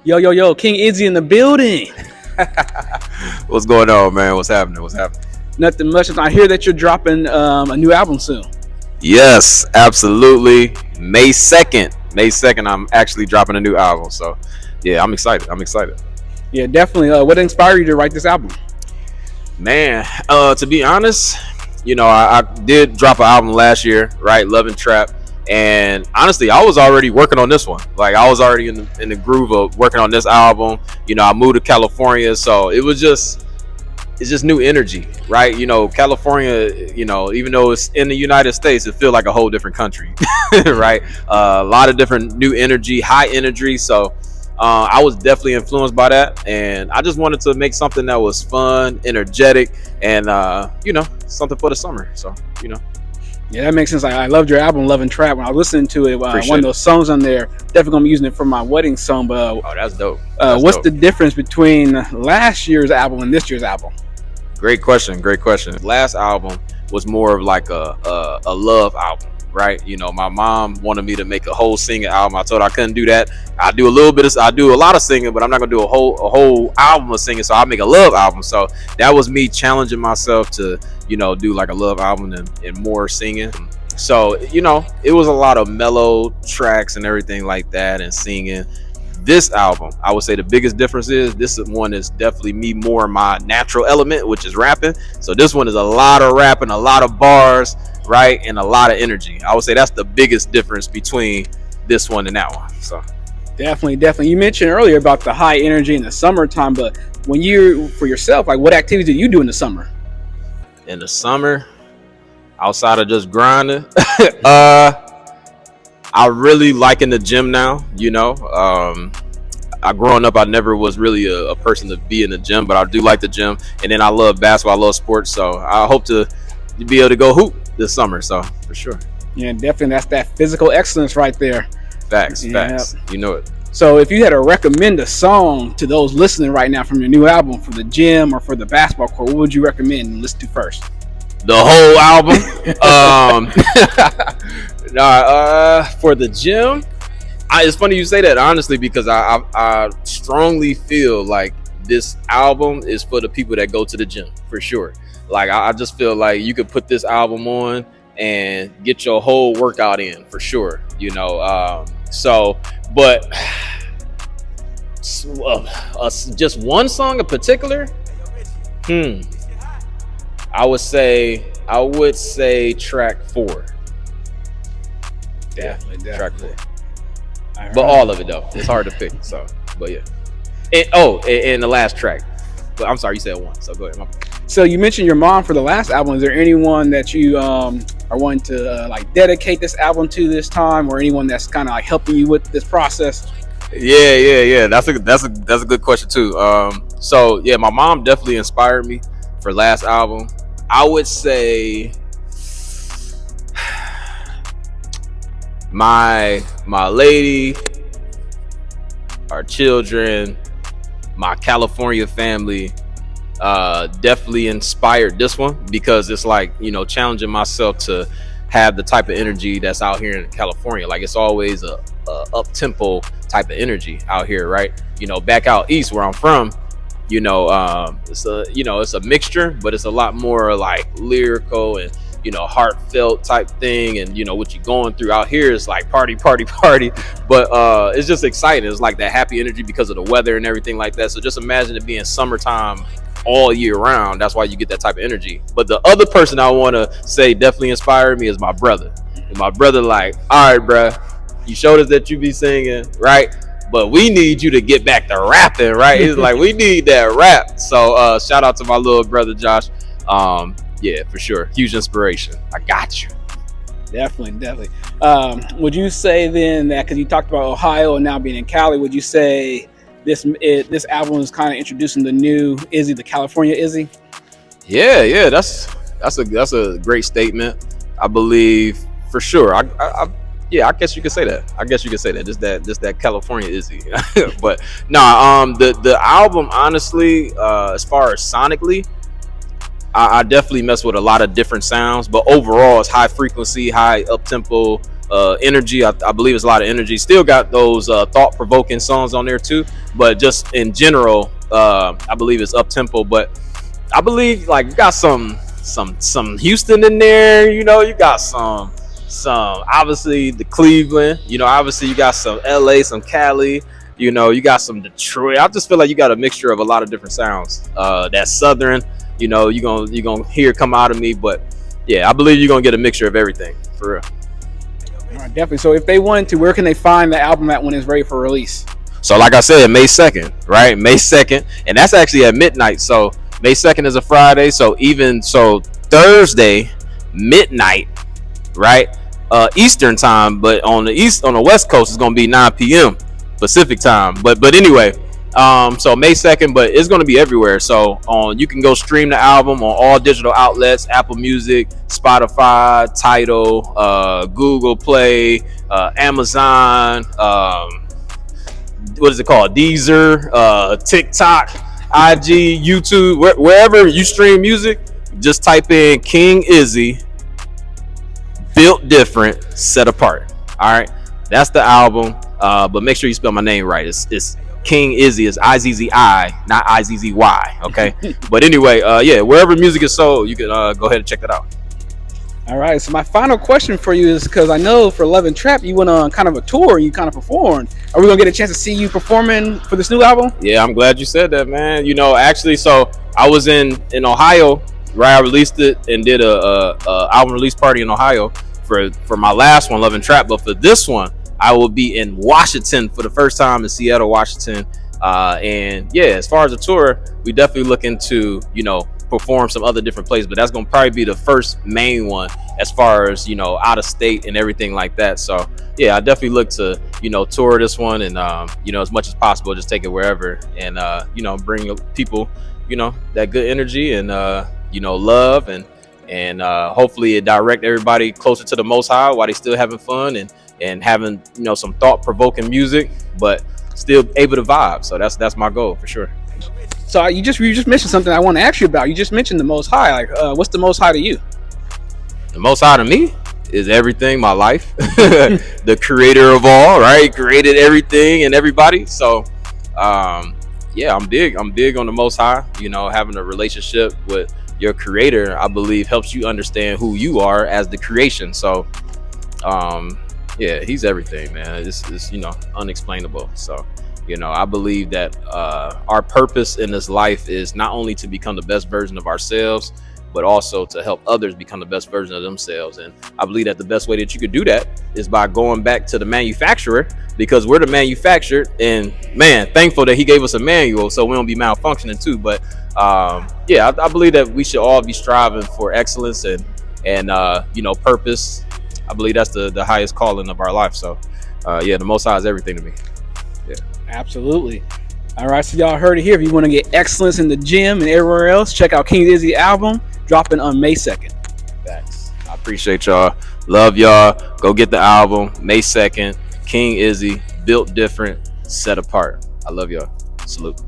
Yo, yo, yo, King Izzi in the building. What's going on, man? What's happening? What's happening? Nothing much. I hear that you're dropping a new album soon. Yes, absolutely. May 2nd. May 2nd, I'm actually dropping a new album. So, yeah, I'm excited. I'm excited. Yeah, definitely. What inspired you to write this album? Man, to be honest, I did drop an album last year, right? Love and Trap. And honestly, I was already working on this one. Like, I was already in the groove of working on this album. I moved to California. So, it's just new energy, right? California, even though it's in the United States, it feels like a whole different country, right? A lot of different new energy, high energy. So I was definitely influenced by that. And I just wanted to make something that was fun, energetic, and, something for the summer. So, Yeah, that makes sense. I loved your album, Love and Trap. When I was listening to it, one Appreciate of those songs on there, definitely gonna be using it for my wedding song. But oh, that's dope. what's the difference between last year's album and this year's album? Great question. Great question. Last album was more of like a love album, right? My mom wanted me to make a whole singing album. I told her I couldn't do that. I do a lot of singing, but I'm not gonna do a whole album of singing. So I make a love album. So that was me challenging myself to, do like a love album and more singing. So, it was a lot of mellow tracks and everything like that and singing. This album, I would say the biggest difference is this one is definitely me more my natural element, which is rapping. So this one is a lot of rapping, a lot of bars, right, and a lot of energy. I would say that's the biggest difference between this one and that one. So Definitely. You mentioned earlier about the high energy in the summertime, but when you, for yourself, like what activities do you do in the summer? in the summer, outside of just grinding, I really like in the gym now. I growing up, I never was really a person to be in the gym, but I do like the gym. And then I love basketball, I love sports. So I hope to be able to go hoop this summer. So for sure. Yeah, definitely. That's that physical excellence right there. Facts. Yeah. You know it. So if you had to recommend a song to those listening right now from your new album for the gym or for the basketball court, what would you recommend and listen to first? The whole album. For the gym, it's funny you say that, honestly, because I strongly feel like this album is for the people that go to the gym, for sure. Like, I just feel like you could put this album on and get your whole workout in, for sure. But just one song in particular, I would say track 4. Definitely. Track 4. Right. But all of it though, it's hard to pick. So, but yeah. And the last track. But I'm sorry, you said 1. So go ahead. So you mentioned your mom for the last album. Is there anyone that you are wanting to dedicate this album to this time, or anyone that's kind of like helping you with this process? Yeah. That's a good question too. So yeah, my mom definitely inspired me for last album. I would say my lady, our children, my California family definitely inspired this one, because it's like, challenging myself to have the type of energy that's out here in California. Like, it's always a up tempo type of energy out here, right? Back out east where I'm from, it's a mixture, but it's a lot more like lyrical and heartfelt type thing. And what you're going through out here is like party, but it's just exciting. It's like that happy energy because of the weather and everything like that. So just imagine it being summertime all year round. That's why you get that type of energy. But the other person I want to say definitely inspired me is my brother. And my brother, like, all right, bruh, you showed us that you be singing, right? But we need you to get back to rapping, right? He's like, we need that rap. So shout out to my little brother Josh. Yeah, for sure, huge inspiration. I got you. Definitely. Would you say then that, because you talked about Ohio and now being in Cali, would you say this album is kind of introducing the new Izzi, the California Izzi? Yeah, that's a great statement. I believe for sure. I guess you could say that. Just that California Izzi. But the album, honestly, as far as sonically, I definitely mess with a lot of different sounds, but overall it's high frequency, high up tempo, energy. I believe it's a lot of energy. Still got those thought-provoking songs on there too, but just in general, I believe it's up tempo. But I believe like you got some Houston in there. You know, you got some obviously the Cleveland. You know, obviously you got some LA, some Cali. You know, you got some Detroit. I just feel like you got a mixture of a lot of different sounds. That Southern, you know, you're gonna hear come out of me. But yeah, I believe you're gonna get a mixture of everything for real. All right, definitely. So if they wanted to, where can they find the album at when it's ready for release? So like I said, May 2nd, right? May 2nd, and that's actually at midnight. So May 2nd is a Friday. So Thursday midnight, right? Eastern time, but on the West Coast it's gonna be 9 p.m. Pacific time. But anyway, so May 2nd, but it's gonna be everywhere. So you can go stream the album on all digital outlets: Apple Music, Spotify, Tidal, Google Play, Amazon, what is it called? Deezer, TikTok, IG, YouTube, wherever you stream music, just type in King Izzi, Built Different, Set Apart. All right, that's the album. But make sure you spell my name right. It's King Izzi. It's Izzi, not Izzy. Okay. But anyway, yeah, wherever music is sold, you can go ahead and check that out. All right. So my final question for you is, because I know for Love and Trap you went on kind of a tour and you kind of performed. Are we gonna get a chance to see you performing for this new album? Yeah, I'm glad you said that, man. You know, actually, so I was in Ohio, right? I released it and did a album release party in Ohio for my last one, Love and Trap. But for this one, I will be in Washington for the first time, in Seattle, Washington. And yeah, as far as the tour, we definitely looking to, you know, perform some other different places, but that's going to probably be the first main one as far as, you know, out of state and everything like that. So yeah, I definitely look to, you know, tour this one and, you know, as much as possible, just take it wherever and, you know, bring people, you know, that good energy and, you know, love and hopefully it direct everybody closer to the Most High while they still having fun and having, you know, some thought-provoking music, but still able to vibe. So that's my goal for sure. So you just mentioned something I want to ask you about. You just mentioned the Most High. Like, what's the Most High to you? The Most High to me is everything, my life. The creator of all, right? Created everything and everybody. So, yeah, I'm big on the Most High. You know, having a relationship with your creator, I believe, helps you understand who you are as the creation. So, yeah, he's everything, man. It's you know, unexplainable. So, you know, I believe that our purpose in this life is not only to become the best version of ourselves, but also to help others become the best version of themselves. And I believe that the best way that you could do that is by going back to the manufacturer, because we're the manufactured. And man, thankful that he gave us a manual so we don't be malfunctioning too. But yeah, I believe that we should all be striving for excellence and you know, purpose. I believe that's the highest calling of our life. So yeah, the Most High is everything to me. Yeah. Absolutely. All right, so y'all heard it here. If you want to get excellence in the gym and everywhere else, check out King Izzi album, dropping on May 2nd. Thanks. I appreciate y'all. Love y'all. Go get the album, May 2nd. King Izzi, Built Different, Set Apart. I love y'all. Salute.